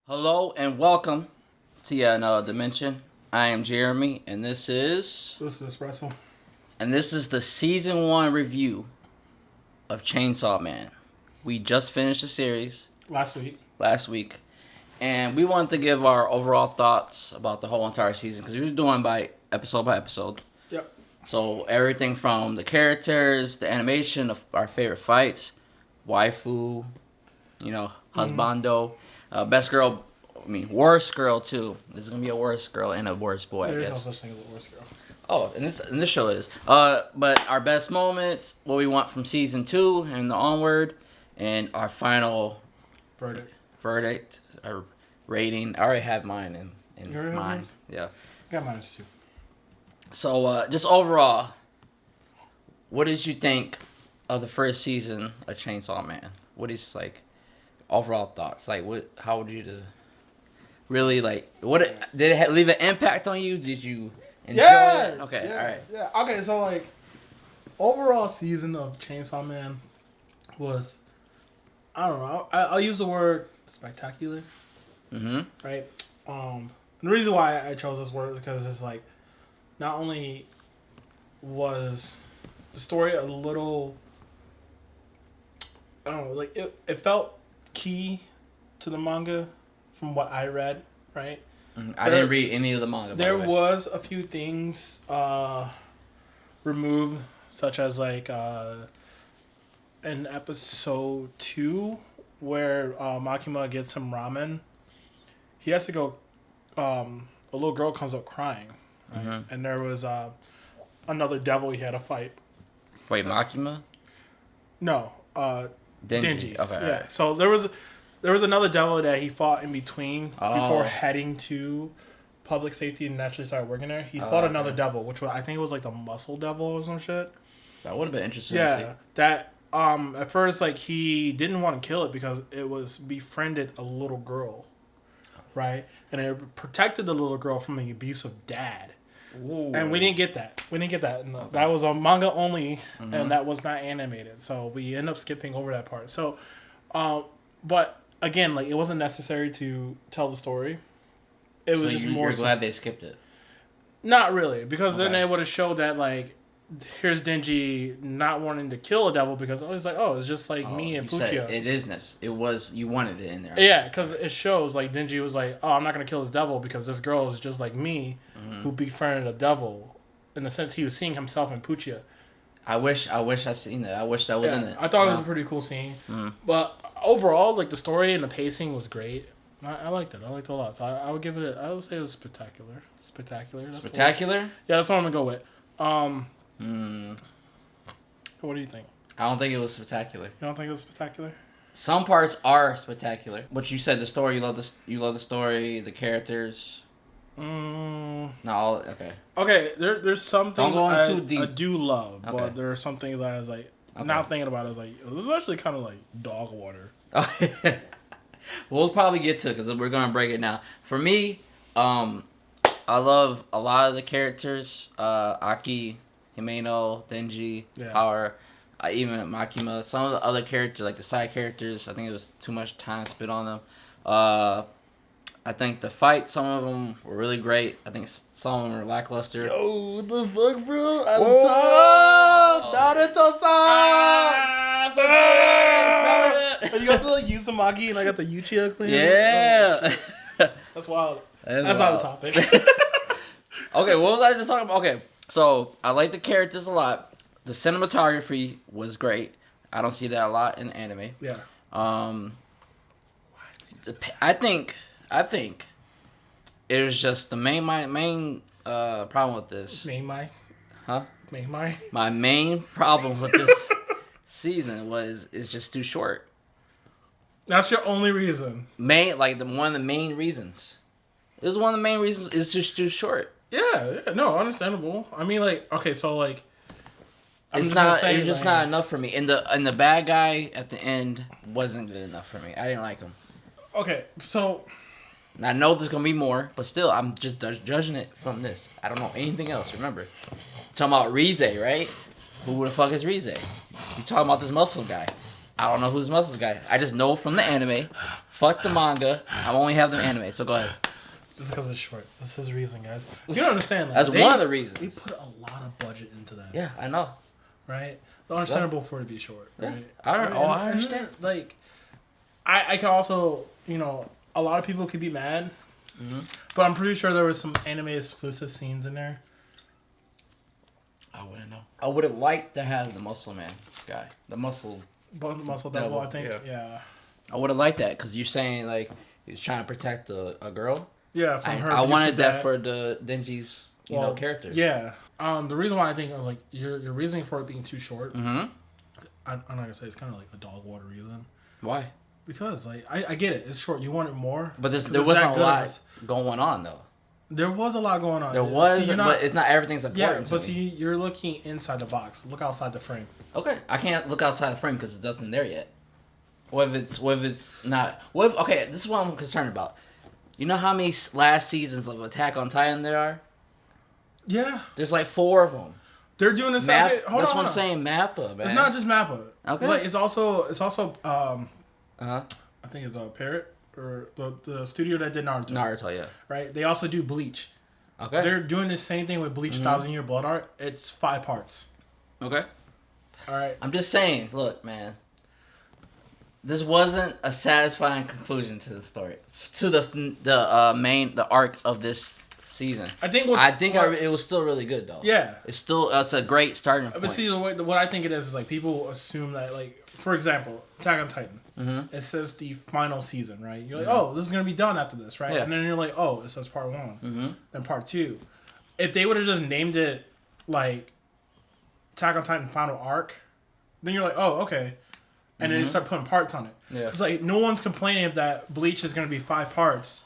Hello and welcome to yet another dimension. I am Jeremy, and This is Espresso. this is the season 1 review of Chainsaw Man. We just finished the series Last week, and we wanted to give our overall thoughts about the whole entire season because we were doing by episode. Yep. So everything from the characters, the animation of our favorite fights, waifu, husbando, best girl. Worst girl too. There's gonna be a worst girl and a worst boy. There's no such thing as a worst girl. Oh, and this show is. But our best moments, what we want from season 2 and the onward, and our final verdict or rating. I already have mine in mind. Yeah. I got mine too. So just overall, what did you think of the first season of Chainsaw Man? What is overall thoughts? How would you do? Really, what did it leave an impact on you? Did you enjoy it? Okay, yes, all right. Yeah, okay, so overall season of Chainsaw Man was, I don't know, I'll use the word spectacular. Mm-hmm. Right? The reason why I chose this word is because it's not only was the story a little, I don't know, it felt key to the manga from what I read, right? I didn't read any of the manga. There was a few things removed, such as in episode 2 where Makima gets some ramen. He has to go. A little girl comes up crying, right? Mm-hmm. And there was another devil he had to fight. Wait, Makima? No, Denji. Okay. Yeah. Right. So there was another devil that he fought in between before heading to public safety and actually started working there. He fought another devil, which I think it was the muscle devil or some shit. That would have been interesting. Yeah, to see. that at first he didn't want to kill it because it was befriended a little girl, right? And it protected the little girl from an abusive dad. Ooh. And we didn't get that. And that was on manga only, and that was not animated. So we end up skipping over that part. So, but again, it wasn't necessary to tell the story. It was just more. You're glad they skipped it. Not really, because then they would have showed that here's Denji not wanting to kill a devil because it's just me and Puccia. It isn't. It was you wanted it in there. Yeah, because it shows Denji was I'm not gonna kill this devil because this girl is just like me, who befriended a devil. In the sense he was seeing himself in Puccia. I wish I seen that. I wish that was in it. I thought it was a pretty cool scene. Mm-hmm. But overall, the story and the pacing was great. I liked it. I liked it a lot. So I would give it. I would say it was spectacular. Spectacular. Spectacular. Yeah, that's what I'm gonna go with. What do you think? I don't think it was spectacular. You don't think it was spectacular? Some parts are spectacular. But you said the story. You love the story. The characters. No, okay. Okay, there's some things I do love, but there are some things I was now thinking about it, this is actually kind of dog water. We'll probably get to it because we're gonna break it now. For me, I love a lot of the characters. Aki, Himeno, Denji, Power, even Makima. Some of the other characters, the side characters, I think it was too much time spent on them. I think the fight, some of them were really great. I think some of them were lackluster. Yo, what the fuck, bro? I'm top! Naruto-san! You got to use the Maki and I got the Uchiha clean. Yeah. That's wild. That's not a topic. Okay, what was I just talking about? Okay, so I like the characters a lot. The cinematography was great. I don't see that a lot in anime. Yeah. I think it was just the main problem with this. My main problem with this season is just too short. That's your only reason. One of the main reasons. It was one of the main reasons. It's just too short. Yeah, no, understandable. I mean, okay, so it's not. It was just not enough for me. And the bad guy at the end wasn't good enough for me. I didn't like him. Okay, so. I know there's gonna be more, but still, I'm just judging it from this. I don't know anything else. Remember, talking about Rize, right? Who the fuck is Rize? You talking about this muscle guy? I don't know who's Muscles Guy. I just know from the anime. Fuck the manga. I only have the anime, so go ahead. Just because it's short. That's his reason, guys. You don't understand. That's one of the reasons. They put a lot of budget into that. Yeah, I know. Right? It's understandable for it to be short, right? Yeah. I understand. Like, I can also, a lot of people could be mad, but I'm pretty sure there was some anime exclusive scenes in there. I wouldn't know. I would have liked to have the Muscle Man guy. The Muscle Devil, I think. Yeah. I would have liked that because you're saying, like, he was trying to protect a girl. Yeah, from her. I wanted that for the Denji's, character. Yeah. The reason why I think I was like, your reasoning for it being too short, Mm-hmm. I'm not going to say it's kind of like a dog water reason. Why? Because, like, I get it. It's short. You want it more. But there wasn't a lot going on, though. There was a lot going on. There was, but it's not everything's important to me. See, you're looking inside the box. Look outside the frame. Okay, I can't look outside the frame because it doesn't there yet. What if it's not? Okay, this is what I'm concerned about. You know how many last seasons of Attack on Titan there are? Yeah. There's like 4 of them. They're doing this. That's what I'm saying, Mappa, man. It's not just Mappa. Okay. It's also I think it's Parrot or the studio that did Naruto. Naruto, yeah. Right? They also do Bleach. Okay. They're doing the same thing with Bleach 1,000 Year Blood Art. It's 5 parts. Okay. All right. I'm just saying, look, man. This wasn't a satisfying conclusion to the story, to the arc of this season. It was still really good though. Yeah. It's a great starting point. But see, what I think it is like people assume that, like, for example, Attack on Titan. Mm-hmm. It says the final season, right? You're like, oh, this is gonna be done after this, right? Yeah. And then you're like, oh, it says part 1, Mm-hmm. then part 2. If they would have just named it like Attack on Titan Final Arc, then you're like, oh, okay. And then they start putting parts on it. Yeah. Because, like, no one's complaining if that Bleach is going to be 5 parts.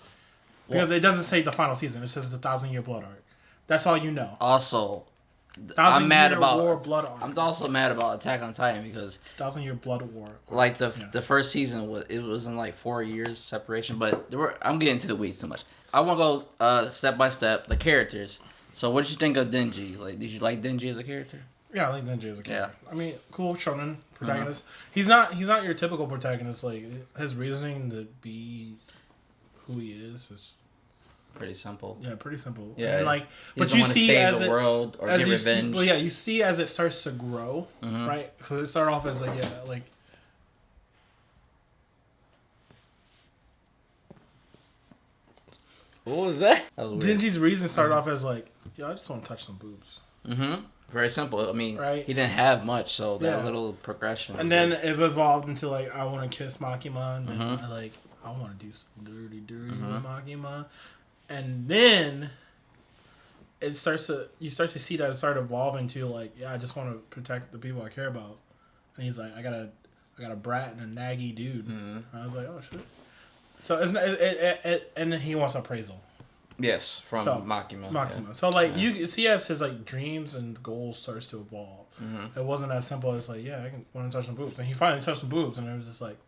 Because it doesn't say the final season. It says the 1,000 Year Blood Arc. That's all you know. Also, I'm also mad about Attack on Titan because 1,000 Year Blood War. Like the first season was in like 4 years separation, but I'm getting into the weeds too much. I want to go step by step the characters. So what did you think of Denji? Like, did you like Denji as a character? Yeah, I like Denji as a character. Yeah. I mean, cool shonen protagonist. Mm-hmm. He's not your typical protagonist. Like, his reasoning to be who he is pretty simple. Yeah, pretty simple. Yeah, and like, but you see save the world or get revenge. Well, yeah, you see as it starts to grow, right? Because it started off as like. What was that? That was weird. Denji's reason started off as like, I just want to touch some boobs. Mm-hmm. Very simple. I mean, right? He didn't have much, so that little progression. And then it evolved into like, I want to kiss Makima, and then I want to do some dirty with Makima, and then you start to see that it started evolving to like, I just want to protect the people I care about, and he's like, I got a brat and a naggy dude. And I was like, oh shit. So it's not, and then he wants appraisal. Yes, from Makima. Yeah. So like you see as his like dreams and goals starts to evolve. It wasn't as simple as like, I want to touch some boobs, and he finally touched some boobs, and it was just like,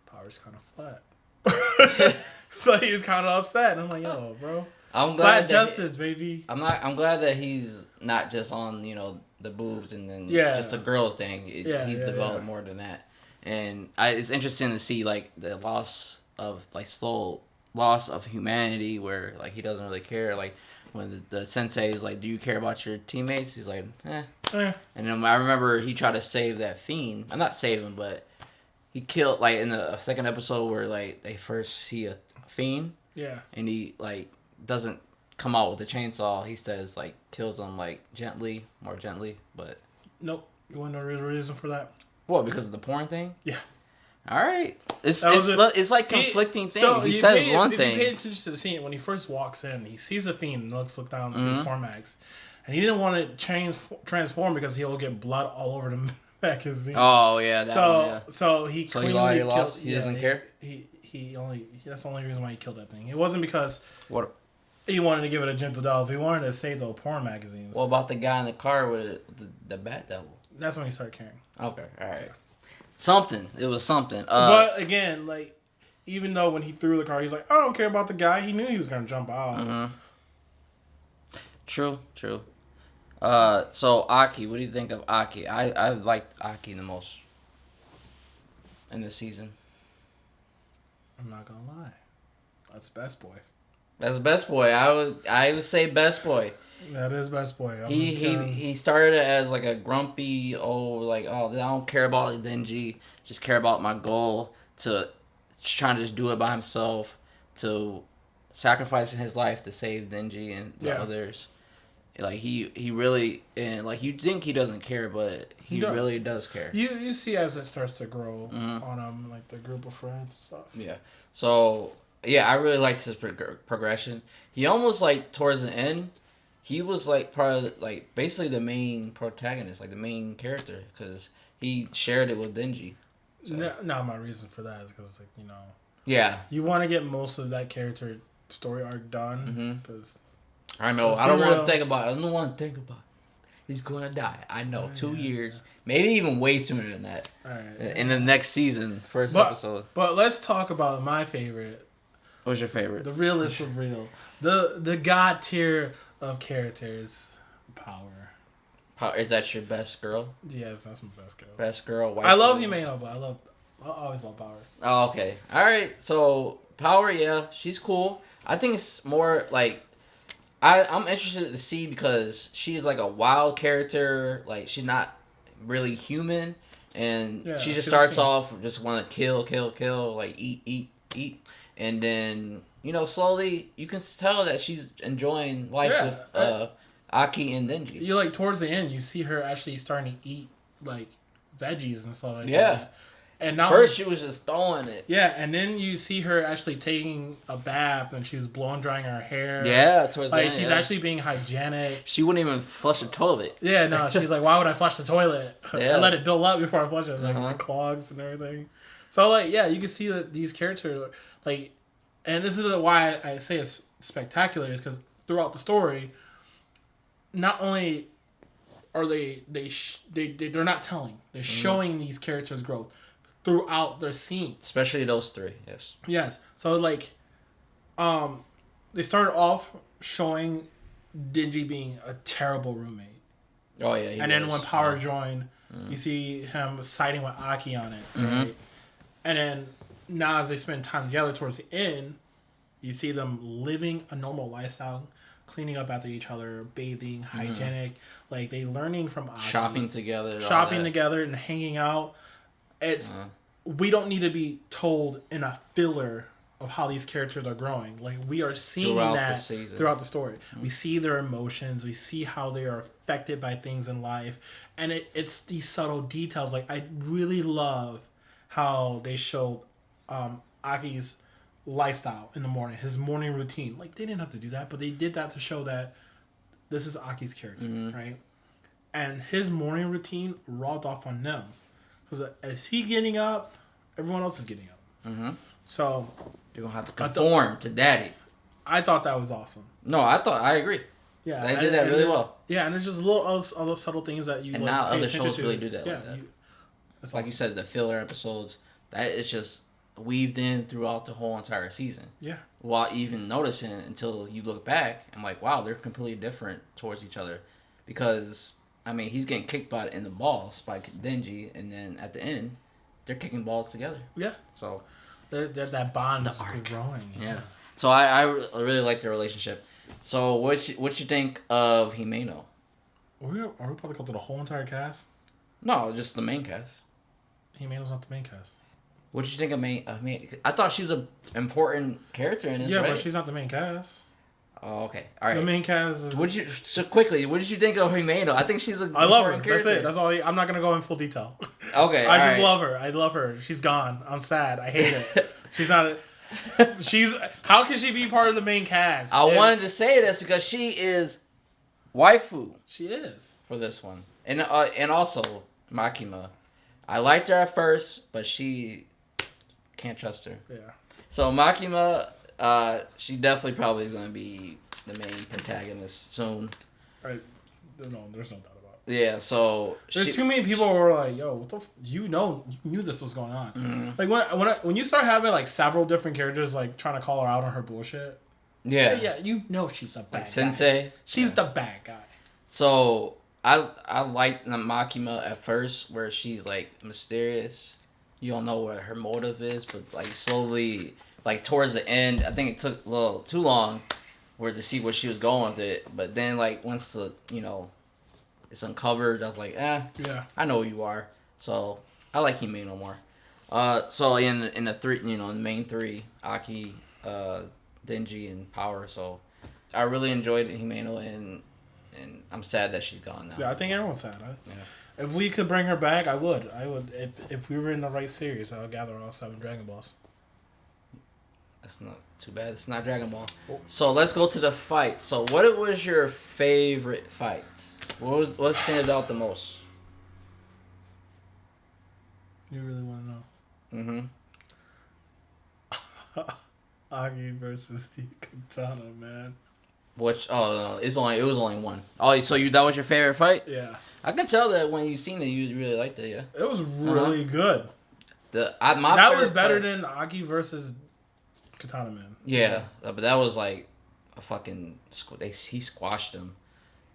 power's kind of flat. So he's kind of upset, and I'm like, yo, bro, I'm glad flat justice, baby. I'm glad that he's not just on the boobs and then just a girl thing. He's developed more than that, and it's interesting to see like the loss of humanity, where like he doesn't really care. Like when the sensei is like, "Do you care about your teammates?" He's like, "Eh." And then I remember he tried to save that fiend. I'm not save him, but he killed like in the second episode where like they first see a fiend. Yeah. And he like doesn't come out with a chainsaw. He says like kills him like more gently, but nope. You want to know the reason for that? What? Because of the porn thing? Yeah. All right, it's like conflicting things. So he says one thing. If you pay attention to the scene when he first walks in, he sees a fiend and looks down and sees porn mags, and he didn't want to transform because he'll get blood all over the magazine. Oh yeah, so he cleanly killed. He doesn't care. He only that's the only reason why he killed that thing. It wasn't because he wanted to give it a gentle death. He wanted to save the porn magazines. What about the guy in the car with the bat devil? That's when he started caring. Okay, all right. It was something. But again, like, even though when he threw the car, he's like, I don't care about the guy. He knew he was going to jump out. True. So, Aki, what do you think of Aki? I liked Aki the most. in this season. I'm not gonna lie. That's Best Boy. That's Best Boy. I would say Best Boy. That is Best Boy. He started as like a grumpy I don't care about Denji, just care about my goal, to trying to just do it by himself, to sacrificing his life to save Denji and the others. Like he really, and like you think he doesn't care, but he really does care. You see as it starts to grow on him, like the group of friends and stuff. Yeah. So I really liked his progression. He almost like towards the end, he was like part of like basically the main protagonist, like the main character, because he shared it with Denji. So. No, my reason for that is because it's like you want to get most of that character story arc done because. I know. I don't want to think about it. He's going to die. I know. 2 years. Maybe even way sooner than that. All right. In the next season, episode. But let's talk about my favorite. What's your favorite? The realest of real. The god tier of characters. Power. Is that your best girl? Yes, that's my best girl. Best girl. I love Himeno, but I always love Power. Oh, okay. All right. So, Power, she's cool. I think it's more like... I'm interested to see because she's like a wild character. Like, she's not really human. And she just starts off just want to kill, like eat. And then, slowly you can tell that she's enjoying life with Aki and Denji. You like towards the end, you see her actually starting to eat like veggies and stuff like that. And now, first she was just throwing it. Yeah, and then you see her actually taking a bath and she was blowing drying her hair. Yeah, towards the end. She's actually being hygienic. She wouldn't even flush the toilet. Yeah, no, she's like, why would I flush the toilet? Yeah. I let it build up before I flush it. Like it clogs and everything. So you can see that these characters like, and this is why I say it's spectacular, is because throughout the story, not only are they're not telling, they're showing these characters' growth throughout their scenes, especially those three. Yes. So they started off showing Denji being a terrible roommate. Oh yeah. And then when Power joined, you see him siding with Aki on it, right? And then now as they spend time together towards the end, you see them living a normal lifestyle, cleaning up after each other, bathing, hygienic. Like they learning from Aki, shopping together, and hanging out. It's we don't need to be told in a filler of how these characters are growing. Like we are seeing throughout the story. We see their emotions. We see how they are affected by things in life, and it's these subtle details. Like I really love how they showed Aki's lifestyle in the morning, his morning routine. Like they didn't have to do that, but they did that to show that this is Aki's character, right? And his morning routine rubbed off on them. Because as he's getting up, everyone else is getting up. So you're gonna have to conform to Daddy. I thought that was awesome. No, I agree. Yeah, they did that really well. Yeah, and there's just little other subtle things that you. And like, now pay other attention shows to. really do that. Yeah, like that. That's like awesome. you said, the filler episodes that is just weaved in throughout the whole entire season. Yeah. Without even noticing it until you look back, I'm like, wow, they're completely different towards each other, because. I mean, he's getting kicked in the balls by Denji, and then at the end, they're kicking balls together. Yeah. So there's that bond growing. Yeah. So I really like their relationship. So what you think of Himeno? Are we probably going through the whole entire cast? No, just the main cast. Himeno's not the main cast. What did you think of main? I thought she was an important character in this. Yeah, right? But she's not the main cast. Oh, okay. All right. The main cast is... What did you think of Himeno? I think she's a I love her. character. That's it. That's all. I'm not going to go in full detail. Okay. I just love her. I love her. She's gone. I'm sad. I hate it. She's not... How can she be part of the main cast? I wanted to say this because she is waifu. She is. For this one. And also Makima. I liked her at first, but she can't trust her. Yeah. So Makima... she definitely probably is going to be the main protagonist soon. Right. No, there's no doubt about it. Yeah, so... There's too many people who are like, yo, what the you knew this was going on. Like, when you start having, like, several different characters, like, trying to call her out on her bullshit. Yeah. Yeah, you know she's the bad guy. Sensei. She's the bad guy. So, I liked Makima at first, where she's, like, mysterious. you don't know what her motive is, but like slowly, like towards the end, I think it took a little too long, where to see where she was going with it. But then like once it's uncovered, I was like, yeah, I know who you are. So I like Himeno more. So in the three, in the main three, Aki, Denji, and Power. So I really enjoyed Himeno, and I'm sad that she's gone now. Yeah, I think everyone's sad. If we could bring her back, I would. If we were in the right series, I would gather all 7 Dragon Balls. That's not too bad. It's not Dragon Ball. Oh. So let's go to the fight. So what was your favorite fight? What stands out the most? You really want to know? Mm-hmm. Agi versus the Katana, man. Which no, it was only one. Oh, so that was your favorite fight? Yeah. I can tell that when you seen it, you really liked it. Yeah. It was really good. That was better than Agi versus Katana Man. Yeah, but that was like a fucking. He squashed him.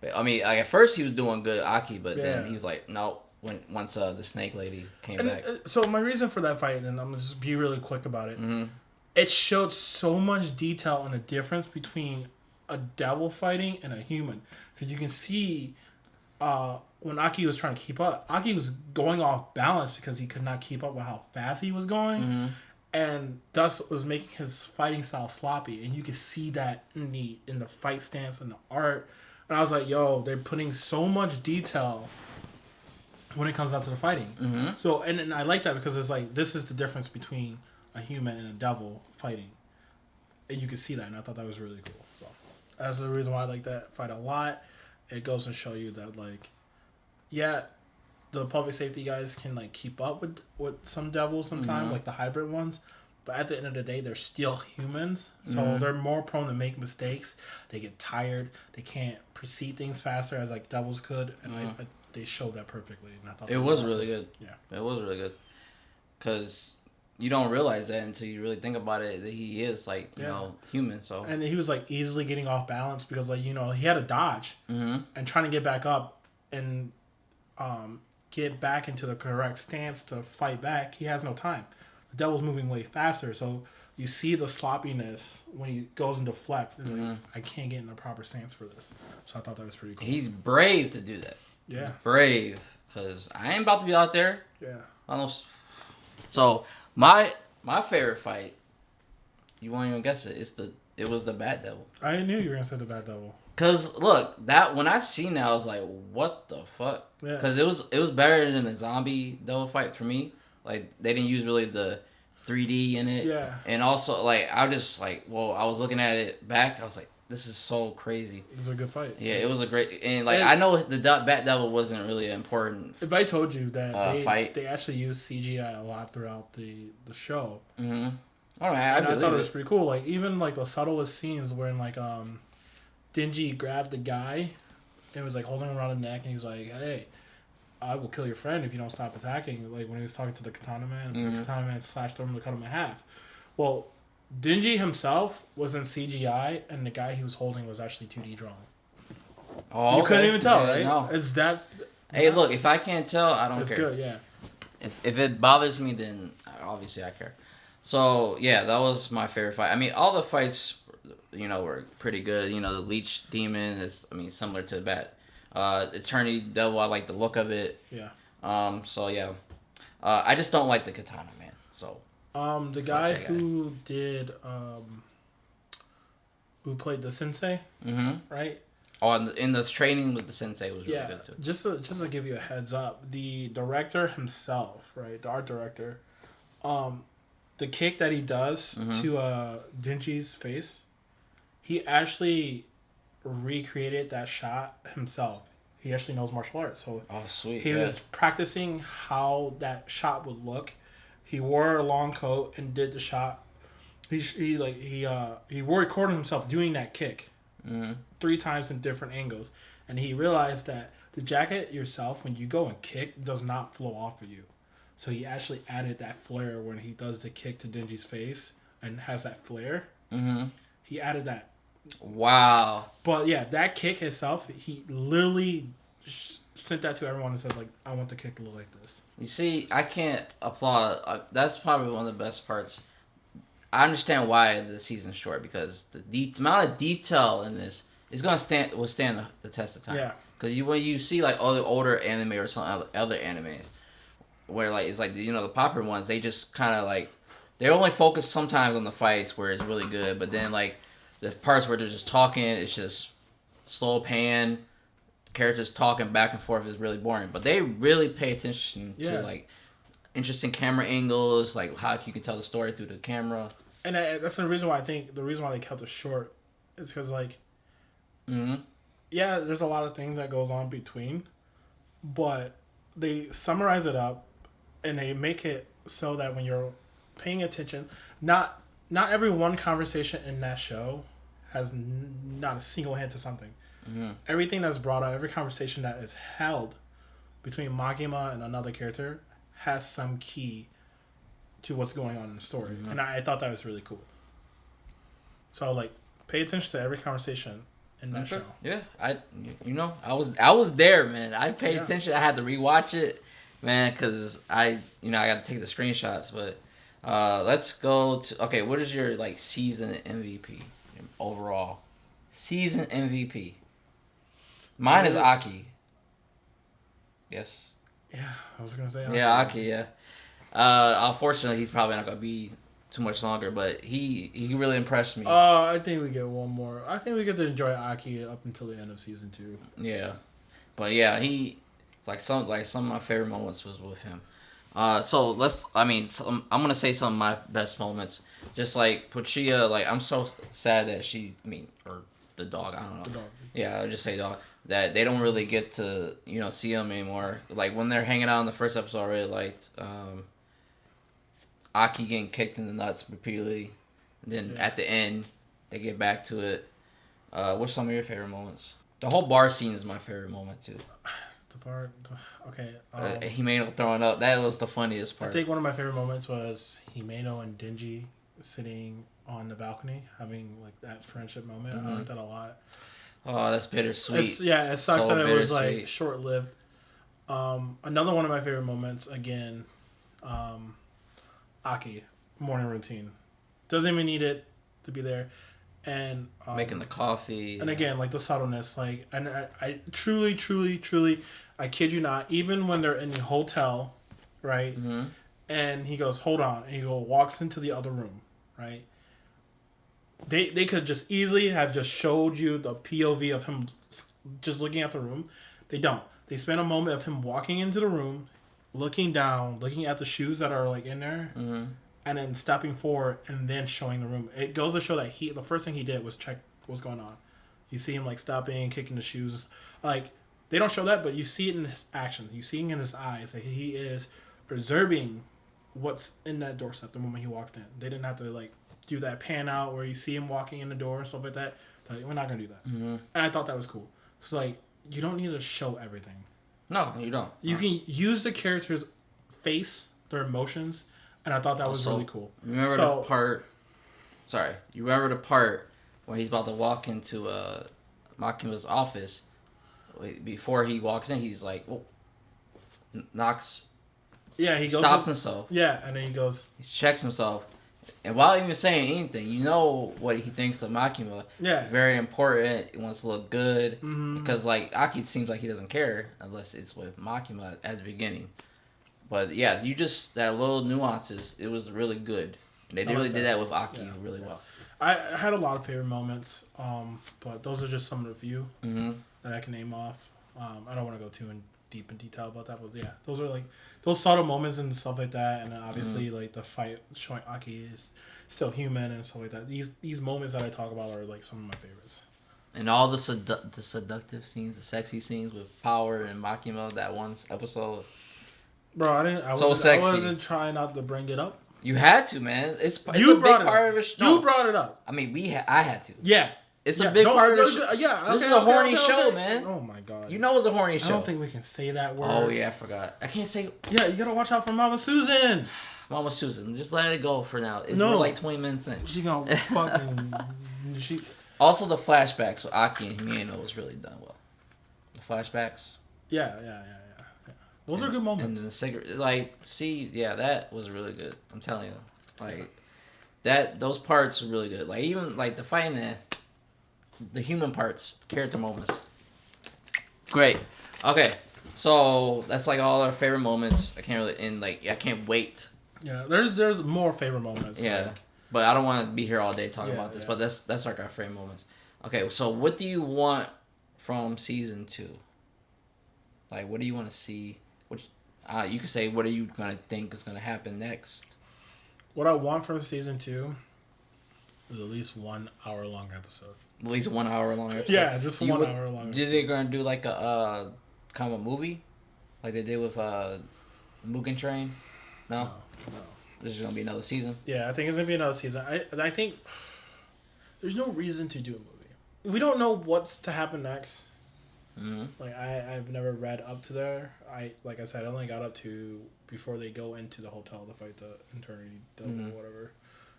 But, I mean, like at first he was doing good, Aki, but then he was like, no. Once the snake lady came back. So my reason for that fight, and I'm gonna just be really quick about it. Mm-hmm. It showed so much detail on the difference between a devil fighting and a human, because you can see when Aki was trying to keep up, Aki was going off balance because he could not keep up with how fast he was going, and thus was making his fighting style sloppy. And you could see that in the fight stance and the art. And I was like, yo, they're putting so much detail when it comes down to the fighting. Mm-hmm. So and I like that because it's like this is the difference between a human and a devil fighting, and you can see that, and I thought that was really cool. So that's the reason why I like that fight a lot. It goes to show you that like, yeah, the public safety guys can like keep up with some devils sometimes, like the hybrid ones, but at the end of the day, they're still humans, so they're more prone to make mistakes. They get tired. They can't perceive things faster as like devils could, and they showed that perfectly, and I thought it was really good. Yeah, it was really good, because you don't realize that until you really think about it, that he is like you know human. So and he was like easily getting off balance because like he had to dodge and trying to get back up and get back into the correct stance to fight back. He has no time. The devil's moving way faster, so you see the sloppiness when he goes into deflect. Like, I can't get in the proper stance for this. So I thought that was pretty cool. He's brave to do that. Yeah. He's brave, because I ain't about to be out there. Yeah. Almost. So my favorite fight, you won't even guess it. It was the Bat Devil. I knew you were gonna say the Bat Devil. Cause look, that when I seen that, I was like, what the fuck? Yeah. Cause it was better than the zombie devil fight for me. Like they didn't use really the 3D in it. Yeah. And also like I just like, well, I was looking at it back. I was like, this is so crazy. It was a good fight. Yeah, it was a great... And, like, I know the Bat Devil wasn't really important if I told you that fight. They actually used CGI a lot throughout the show. Mm-hmm. All right, I thought it was pretty cool. Like, even, like, the subtlest scenes where, like, Denji grabbed the guy and was, like, holding him around the neck, and he was like, hey, I will kill your friend if you don't stop attacking. Like, when he was talking to the Katana Man, the Katana Man slashed him to cut him in half. Well... Denji himself was in CGI, and the guy he was holding was actually 2D drawn. Oh, you couldn't even tell, right? No. It's that. Hey, look! If I can't tell, I don't care. It's good, yeah. If it bothers me, then obviously I care. So yeah, that was my favorite fight. I mean, all the fights, were pretty good. The Leech Demon is, similar to the Bat. Eternity Devil, I like the look of it. Yeah. So yeah, I just don't like the Katana Man. So. The guy who did, who played the sensei, right? Oh, in the training with the sensei was really good too. Just to give you a heads up, the director himself, right, the art director, the kick that he does to Denji's face, he actually recreated that shot himself. He actually knows martial arts, so sweet. He was practicing how that shot would look. He wore a long coat and did the shot. He recorded himself doing that kick 3 times in different angles, and he realized that the jacket yourself, when you go and kick, does not flow off of you. So he actually added that flare when he does the kick to Denji's face and has that flare. He added that. Wow. But yeah, that kick itself, he literally sent that to everyone and said, like, I want the kick to look like this. You see, I can't applaud. That's probably one of the best parts. I understand why the season's short because the amount of detail in this is going to withstand the test of time. Yeah. Because when you see like all the older anime or some other animes, where like it's like the popular ones, they just kind of like they only focus sometimes on the fights where it's really good, but then like the parts where they're just talking, it's just slow pan, characters talking back and forth is really boring. But they really pay attention to like interesting camera angles, like how you can tell the story through the camera. And that's the reason why they kept it short is because like, there's a lot of things that goes on between, but they summarize it up, and they make it so that when you're paying attention, not every one conversation in that show has not a single hint to something. Mm-hmm. Everything that's brought up, every conversation that is held between Makima and another character has some key to what's going on in the story. Mm-hmm. And I thought that was really cool. So like pay attention to every conversation in that show. Yeah. I was there, man. I paid attention. I had to rewatch it, man, cuz I got to take the screenshots, but let's go to what is your like season MVP overall? Season MVP. Mine is Aki. Yes. Yeah, I was gonna say Aki. Yeah, Aki, yeah. Unfortunately, he's probably not gonna be too much longer, but he really impressed me. I think we get one more. I think we get to enjoy Aki up until the end of season 2. Yeah, but yeah, some of my favorite moments was with him. So I'm gonna say some of my best moments. Just like Puchia, like I'm so sad that or the dog, I don't know. The dog. Yeah, I'll just say dog. That they don't really get to, see him anymore. Like, when they're hanging out in the first episode, I really liked Aki getting kicked in the nuts repeatedly. And then at the end, they get back to it. What's some of your favorite moments? The whole bar scene is my favorite moment, too. The bar... Okay. Himeno throwing up. That was the funniest part. I think one of my favorite moments was Himeno and Denji sitting on the balcony, having, like, that friendship moment. Mm-hmm. I like that a lot. Oh, that's bittersweet. It sucks that it was like short lived. Another one of my favorite moments again, Aki morning routine. Doesn't even need it to be there, and making the coffee. And again, like the subtleness, like, and I truly, I kid you not. Even when they're in the hotel, right, and he goes, "Hold on," and he walks into the other room, right. They could just easily have just showed you the POV of him just looking at the room. They don't. They spend a moment of him walking into the room, looking down, looking at the shoes that are like in there, and then stepping forward and then showing the room. It goes to show that the first thing he did was check what's going on. You see him like stopping, kicking the shoes. Like, they don't show that, but you see it in his actions. You see it in his eyes. Like, he is observing what's in that doorstep the moment he walked in. They didn't have to like do that pan out where you see him walking in the door and stuff like that. Like, we're not gonna do that. Mm-hmm. And I thought that was cool because like you don't need to show everything. No, you don't. You can use the character's face, their emotions, and I thought that was really cool. Remember the part? Sorry, you remember the part where he's about to walk into Makima's office? Before he walks in, he's like, knocks. Yeah, he stops himself. Yeah, and then he goes. He checks himself. And without even saying anything, you know what he thinks of Makima. Yeah. Very important. He wants to look good. Mm-hmm. Because, like, Aki seems like he doesn't care unless it's with Makima at the beginning. But, yeah, that little nuances, it was really good. And they really did that with Aki really well. I had a lot of favorite moments, but those are just some of the few that I can name off. I don't want to go too deep in detail about that, but yeah, those are like those subtle moments and stuff like that, and then obviously like the fight showing Aki is still human and stuff like that. These moments that I talk about are like some of my favorites. And all the seductive scenes, the sexy scenes with Power and Makima, that one episode. Bro, I wasn't trying not to bring it up. You had to, man. It's a big part of the show. You brought it up. I mean, I had to. Yeah. It's a big part of the show. Yeah, okay, this is a horny show, man. Oh my god. You know it's a horny show. I don't think we can say that word. Oh yeah, I forgot. I can't say. Yeah, you gotta watch out for Mama Susan. Mama Susan, just let it go for now. We're like 20 minutes in. She gonna fucking. Also, the flashbacks with Aki and Himeno was really done well. The flashbacks. Yeah. Those are good moments. And the cigarette, like, see, yeah, that was really good. I'm telling you, like, those parts were really good. Like, even like the fighting, the human parts, character moments, great. Okay, so that's like all our favorite moments. I can't wait. Yeah, there's more favorite moments. Yeah, like, but I don't want to be here all day talking about this. Yeah. But that's like our favorite moments. Okay, so what do you want from season 2? Like, what do you want to see? Which you could say, what are you gonna think is gonna happen next? What I want from season 2 is at least 1 hour long episode. At least 1 hour long episode. Yeah, just 1 hour long. Is they gonna do like a kind of a movie, like they did with Mugen Train? No. This is gonna be another season. Yeah, I think it's gonna be another season. I think there's no reason to do a movie. We don't know what's to happen next. Mm-hmm. Like I've never read up to there. Like I said, I only got up to before they go into the hotel to fight the eternity devil or whatever.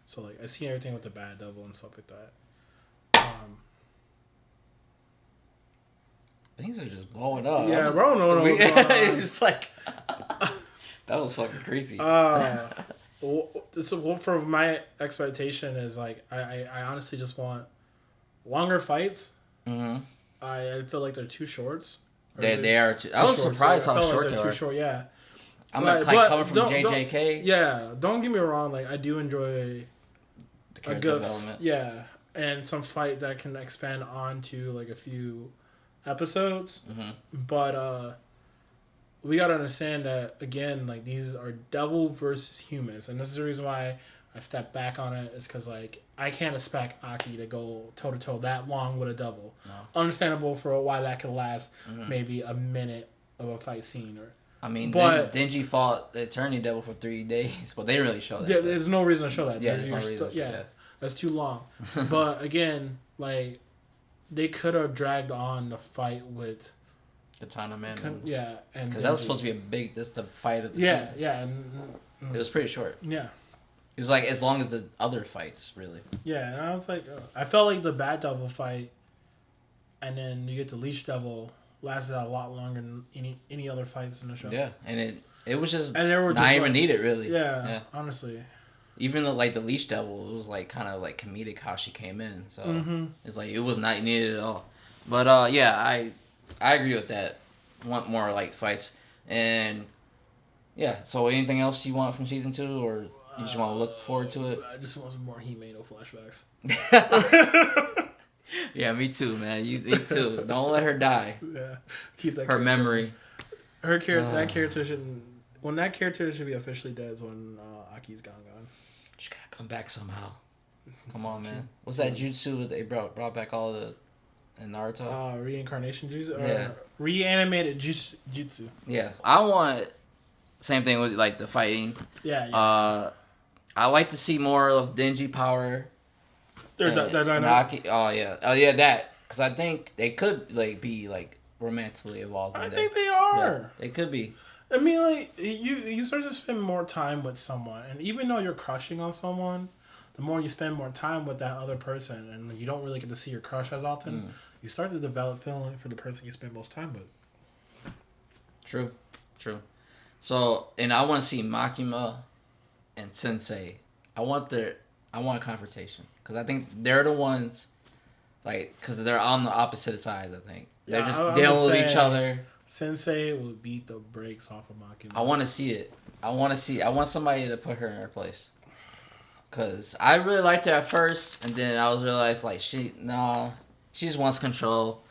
So like I see everything with the bad devil and stuff like that. Things are just blowing up. Yeah, bro, no, what's going on. It's like that was fucking creepy. So for my expectation is like I honestly just want longer fights. Mm-hmm. I feel like they're too shorts. They are too. I was surprised how short they are. Too short, yeah. I'm like coming from JJK. Yeah, don't get me wrong. Like I do enjoy the character development. Yeah, and some fight that can expand onto like a few episodes. Mm-hmm. But we gotta understand that again. Like these are devil versus humans, and this is the reason why I step back on it. Is because like I can't expect Aki to go toe to toe that long with a devil. No. Understandable for why that could last maybe a minute of a fight scene or. I mean, but Denji fought the Eternity Devil for 3 days, but they didn't really show that. Yeah, there's no reason to show that. Yeah, there's no reason. That's too long. But again, like they could have dragged on the fight with Katana Man. And because that was supposed to be a big. That's the fight of the season. Yeah, it was pretty short. Yeah, it was like as long as the other fights, really. Yeah, and I was like, I felt like the Bat Devil fight, and then you get the Leech Devil. Lasted a lot longer than any other fights in the show. Yeah, and it was just not even needed really. Yeah, honestly. Even the Leech Devil, it was like kind of like comedic how she came in. So it's like it was not needed at all. But yeah, I agree with that. Want more like fights and yeah. So anything else you want from season 2, or you just want to look forward to it? I just want some more Himeno flashbacks. Yeah, me too, man. Me too. Don't let her die. Yeah, keep that her memory. Her character. That character shouldn't. When that character should be officially dead is when Aki's gone. She gotta come back somehow. Come on, man. What's that jutsu that they brought back all the in Naruto? Reincarnation jutsu. Yeah. Reanimated jutsu. Yeah, I want same thing with like the fighting. Yeah. I like to see more of Denji power. They're dynamic. That because I think they could like be like romantically involved. I think they are. Yeah, they could be. I mean, like you start to spend more time with someone, and even though you're crushing on someone, the more you spend more time with that other person, and you don't really get to see your crush as often, you start to develop feeling for the person you spend most time with. True. So, and I want to see Makima and Sensei. I want a confrontation. Because I think they're the ones, like, because they're on the opposite sides, I think. They're just dealing with each other. Sensei will beat the brakes off of Makima. I want to see it. I want somebody to put her in her place. Because I really liked her at first, and then I was realized, like, she just wants control.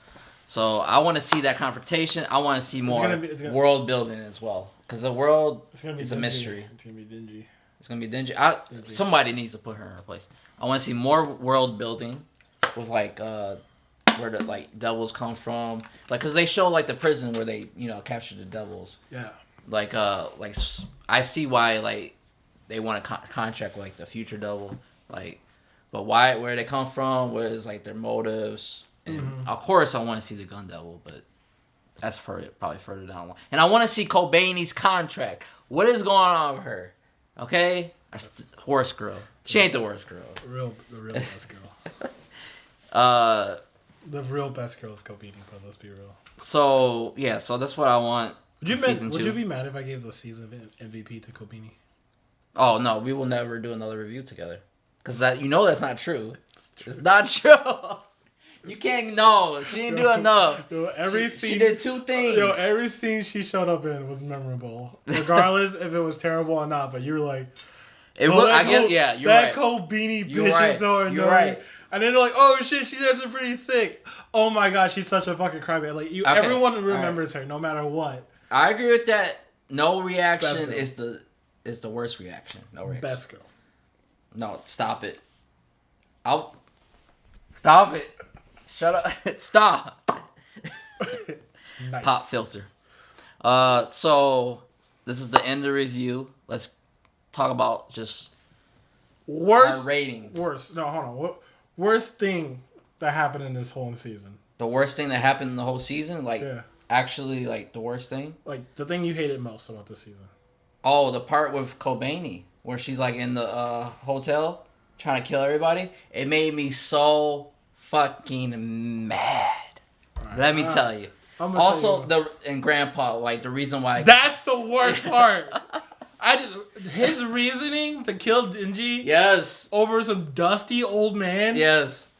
So I want to see that confrontation. I want to see more world building as well. Because the world is a mystery. It's going to be dingy. It's going to be dingy. Somebody needs to put her in her place. I want to see more world building with like where the like devils come from, like because they show like the prison where they capture the devils. Yeah. Like I see why like they want to contract with, like the future devil, like, but where they come from, what is like their motives, and of course I want to see the gun devil, but that's probably further down the line. And I want to see Kobani's contract. What is going on with her? Okay, horse girl. She ain't the worst girl. The real best girl. The real best girl is Kobeni, but let's be real. So yeah, so that's what I want. Would you be mad if I gave the season MVP to Kobeni? Oh no, we will never do another review together, because that's not true. It's not true. You can't know. She didn't do enough. She did two things. Every scene she showed up in was memorable, regardless if it was terrible or not. But you were like, you're right. That Kobeni bitch is so annoying. You're right. And then they're like, oh shit, she's actually pretty sick. Oh my god, she's such a fucking crybaby. Like everyone remembers her, no matter what. I agree with that. No reaction is the worst reaction. No reaction. Best girl. No, stop it. Stop it. Shut up. Stop. Nice. Pop filter. So this is the end of the review. Let's talk about just our ratings. No, hold on. What worst thing that happened in this whole season? The worst thing that happened in the whole season? Actually, the worst thing? Like, the thing you hated most about this season. Oh, the part with Kobeni, where she's, in the hotel trying to kill everybody. It made me so fucking mad. Right. Let me tell you. Also, and Grandpa, the reason why... That's the worst part! His reasoning to kill Denji... Yes. ...over some dusty old man... Yes.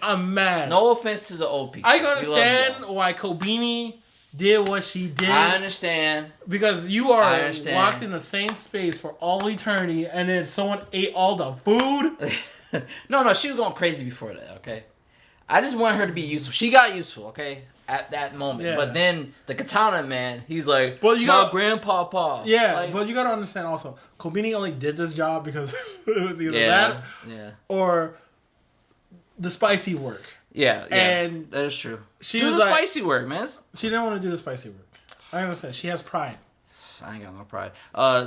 I'm mad. No offense to the OP. I can understand why Kobeni did what she did. I understand. Because you are locked in the same space for all eternity, and then someone ate all the food. No, she was going crazy before that, okay? I just want her to be useful. She got useful, okay? At that moment. Yeah. But then the Katana man, he's like, my grandpapa. Yeah, but you gotta understand also, Kobeni only did this job because it was either that or the spicy work. Yeah, and that is true. She do was the spicy work, man. She didn't want to do the spicy work. I understand. She has pride. I ain't got no pride.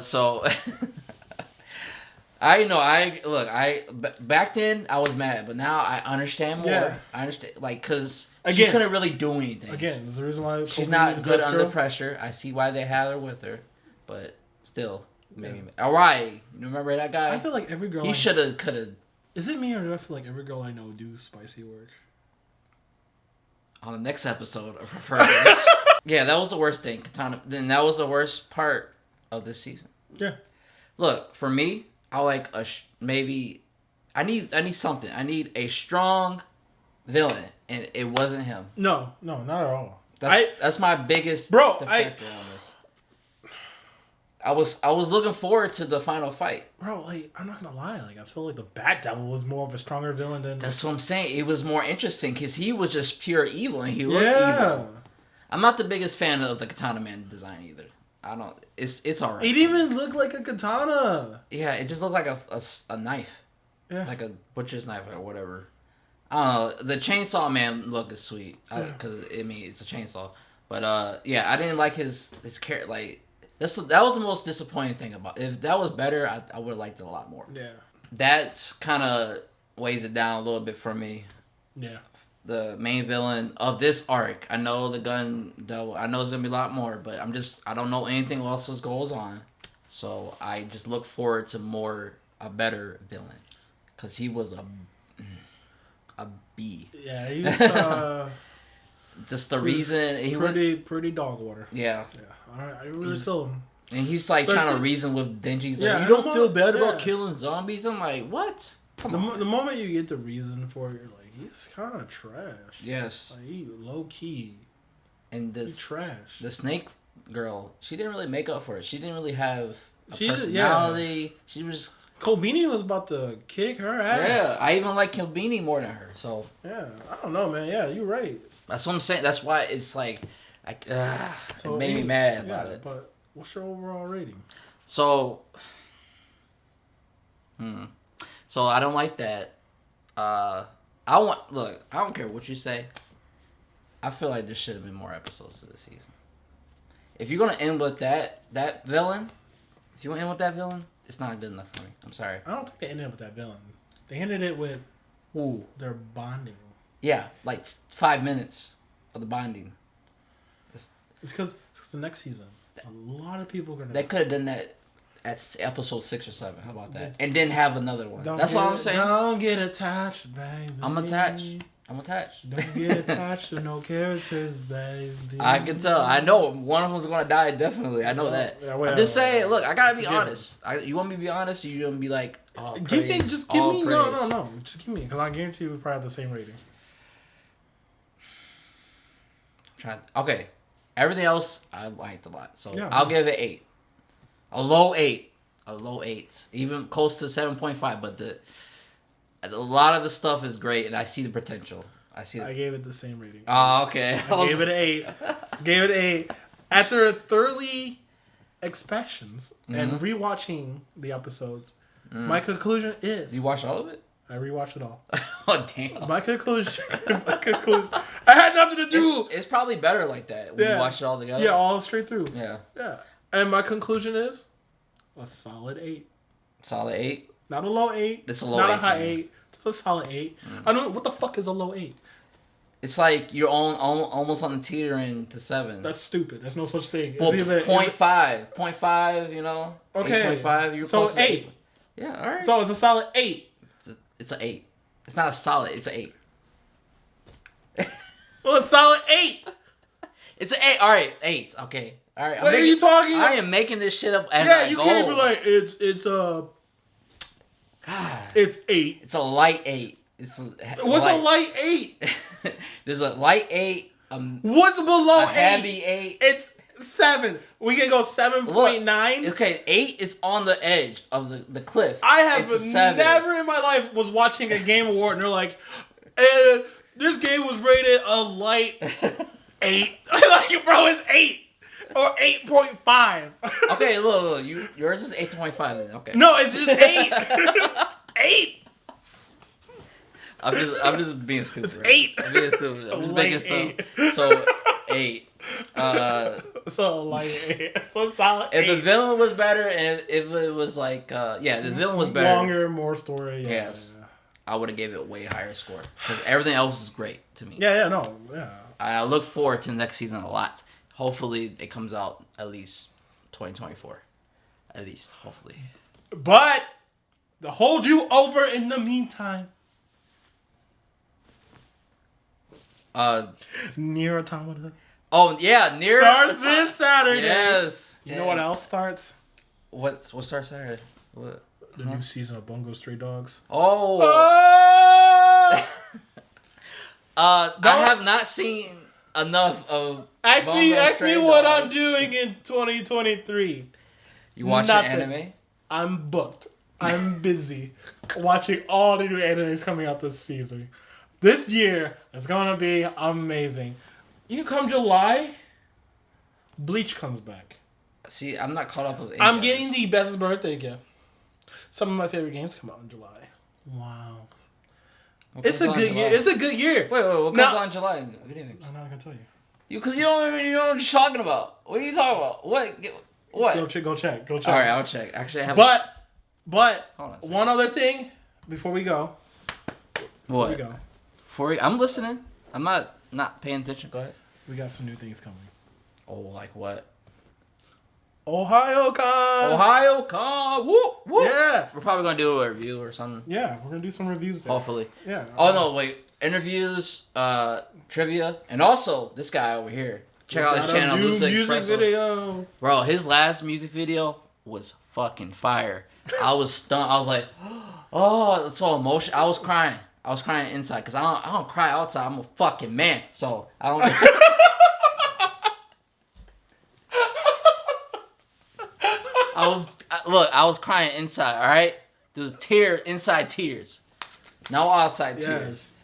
So back then I was mad, but now I understand more. Yeah. I understand, because she couldn't really do anything. Again, there's the reason why she's not good under pressure. I see why they had her with her, but still, maybe. All right, you remember that guy? I feel like every girl. He could have. Is it me or do I feel like every girl I know do spicy work? On the next episode, I prefer. Yeah, that was the worst thing. Katana. Then that was the worst part of this season. Yeah. Look, for me, I like maybe. I need something. I need a strong villain, and it wasn't him. No, not at all. That's my biggest defector on this. I was looking forward to the final fight. Bro, I'm not gonna lie. I feel like the Bat Devil was more of a stronger villain than... That's what I'm saying. It was more interesting because he was just pure evil and he looked evil. I'm not the biggest fan of the Katana Man design either. I don't... It's alright. It even looked like a katana. Yeah, it just looked like a knife. Yeah. Like a butcher's knife or whatever. I don't know. The Chainsaw Man look is sweet. Because, it's a chainsaw. But, I didn't like his character, that was the most disappointing thing about it. If that was better, I would have liked it a lot more. Yeah. That kind of weighs it down a little bit for me. Yeah. The main villain of this arc. I know the gun devil. I know there's going to be a lot more, but I don't know anything else that goes on. So I just look forward to a better villain. Because he was a B. Yeah, he was... just the reason... Pretty dog water. Yeah. I really feel him. And he's trying to reason with Denji. He's like, you don't feel bad about killing zombies? I'm like, what? The moment you get the reason for it, you're like, he's kind of trash. Yes. He low key. And he's trash. The snake girl, she didn't really make up for it. She didn't really have a personality. Yeah. She was... Kobeni was about to kick her ass. Yeah, I even like Kobeni more than her. So yeah, I don't know, man. Yeah, you're right. That's what I'm saying. That's why it's it made me mad about it. But what's your overall rating? So, so I don't like that. I don't care what you say. I feel like there should have been more episodes to the season. If you're gonna end with that villain, it's not good enough for me. I'm sorry. I don't think they ended up with that villain. They ended it with their bonding. Yeah, 5 minutes of the bonding. It's because the next season, a lot of people are gonna. They could have done that at episode 6 or 7. How about that? And then have another one. That's all I'm saying. Don't get attached, baby. I'm attached. I'm attached. Don't get attached to no characters, baby. I can tell. I know one of them's gonna die. Definitely, I know that. Yeah, well, I'm just saying. Look, I gotta be given. honest. You want me to be honest? Or you gonna be like, oh, give me, praise, just give me, praise. no, just give me, because I guarantee we probably have the same rating. Okay, everything else I liked a lot, so Yeah, I'll give it 8, a low 8, even close to 7.5. But a lot of the stuff is great, and I see the potential. I gave it the same rating. Oh, okay. I gave it an 8. After thoroughly inspections and rewatching the episodes, my conclusion is... You watched all of it? I rewatched it all. Oh, damn. My conclusion... I had nothing to do... It's probably better like that when you watch it all together. Yeah, all straight through. Yeah. And my conclusion is a solid 8. Solid 8? Not a low 8. It's a low 8. Not a high 8. Just a solid 8. I don't know. What the fuck is a low 8? It's like you're almost on the teetering to 7. That's stupid. There's no such thing. Well, 0.5. 0.5, you know? Okay. 8.5. You're so close to 8. Yeah, all right. So it's a solid 8. It's an 8. It's not a solid. It's an 8. Well, a solid 8. It's an 8. All right, 8. Okay. All right. What are you talking I am making this shit up as I go. Yeah, you can't be like, God. It's 8. It's a light 8. What's a light 8? There's a light 8. What's below 8? Heavy 8. It's 7. We can go 7.9. Okay, 8 is on the edge of the cliff. I have never in my life was watching a game award and they're like, and this game was rated a light 8. Like, bro, it's 8 or 8.5. Okay, look, yours is 8.5 then. Okay. No, it's just 8. 8. I'm just being stupid. It's 8. I'm being stupid. I'm just making stuff. So 8. So like 8. So solid 8. If the villain was better, and if it was like, the villain was better, longer, more story. Yeah, yes, I would have gave it a way higher score because everything else is great to me. Yeah. I look forward to the next season a lot. Hopefully, it comes out at least 2024. At least, hopefully. But to hold you over in the meantime. Nier Automata. Oh yeah, Nier starts this Saturday. Yes. You know what else starts? What starts Saturday? What? The new season of Bungo Stray Dogs. Oh. I have not seen enough of. Ask me what I'm doing in 2023. You watching anime? I'm booked. I'm busy watching all the new animes coming out this season. This year is gonna be amazing. You come July, Bleach comes back. See, I'm not caught up with it. I'm getting the best birthday gift. Some of my favorite games come out in July. Wow. It's a good year. It's a good year. Wait, what comes out in July? I'm not gonna tell you. Because you don't even know what you're talking about. What are you talking about? What? Go check. All right, I'll check. Actually, I have. But one other thing before we go. What? I'm listening. I'm not paying attention. Go ahead. We got some new things coming. Oh, like what? OhioCon! Woo! Woo! Yeah! We're probably going to do a review or something. Yeah, we're going to do some reviews there. Hopefully. Yeah. Oh, no, wait. Interviews, trivia, and also this guy over here. Check out his channel, music video. Bro, his last music video was fucking fire. I was stunned. I was like, oh, it's so emotional. I was crying inside because I don't cry outside. I'm a fucking man, so I don't. I was crying inside. All right, there was inside tears, no outside tears.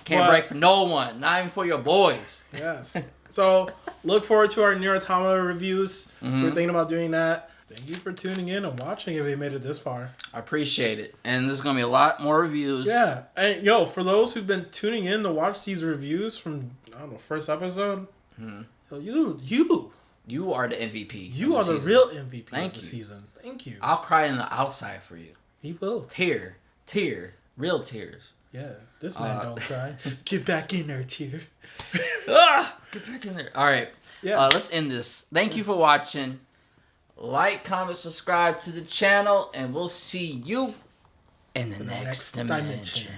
Can't break for no one, not even for your boys. Yes. So look forward to our Nier Automata reviews. Mm-hmm. We're thinking about doing that. Thank you for tuning in and watching if you made it this far. I appreciate it. And there's going to be a lot more reviews. Yeah. And, for those who've been tuning in to watch these reviews from, first episode, you are the MVP. You are the real MVP of the season. Thank you. I'll cry in the outside for you. He will. Tear. Real tears. Yeah. This man don't cry. Get back in there, tear. Get back in there. All right. Yeah. Let's end this. Thank you for watching. Like, comment, subscribe to the channel, and we'll see you in the next dimension.